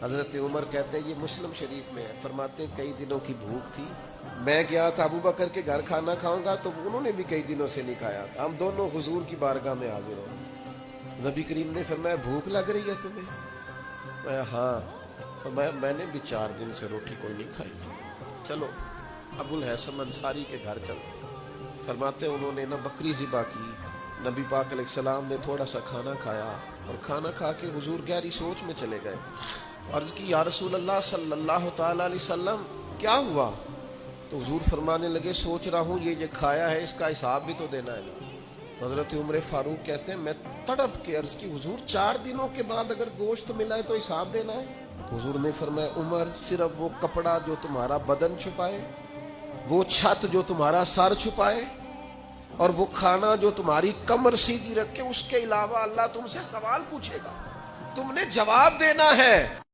حضرت عمر کہتے ہیں، یہ مسلم شریف میں ہے، فرماتے ہیں کئی دنوں کی بھوک تھی، میں گیا تھا ابو بکر کے گھر کھانا کھاؤں گا تو انہوں نے بھی کئی دنوں سے نہیں کھایا تھا، ہم دونوں حضور کی بارگاہ میں حاضر ہو۔ نبی کریم نے فرمایا بھوک لگ رہی ہے تمہیں؟ میں ہاں۔ فرمایا میں نے بھی 4 دن سے روٹی کوئی نہیں کھائی، چلو ابو الحسن انصاری کے گھر چلتے۔ فرماتے انہوں نے نہ بکری ذبح کی، نبی پاک علیہ السلام نے تھوڑا سا کھانا کھایا اور کھانا کھا کے حضور گہری سوچ میں چلے گئے۔ عرض کی یا رسول اللہ صلی اللہ تعالی علیہ وسلم کیا ہوا؟ تو حضور فرمانے لگے سوچ رہا ہوں یہ جو کھایا ہے اس کا حساب بھی تو دینا ہے نا۔ تو حضرت عمر فاروق کہتے ہیں میں تڑپ کے عرض کی حضور 4 دنوں کے بعد اگر گوشت ملا ہے تو حساب دینا ہے؟ تو حضور نے فرمایا عمر صرف وہ کپڑا جو تمہارا بدن چھپائے، وہ چھت جو تمہارا سر چھپائے، اور وہ کھانا جو تمہاری کمر سیدھی رکھے، اس کے علاوہ اللہ تم سے سوال پوچھے گا، تم نے جواب دینا ہے۔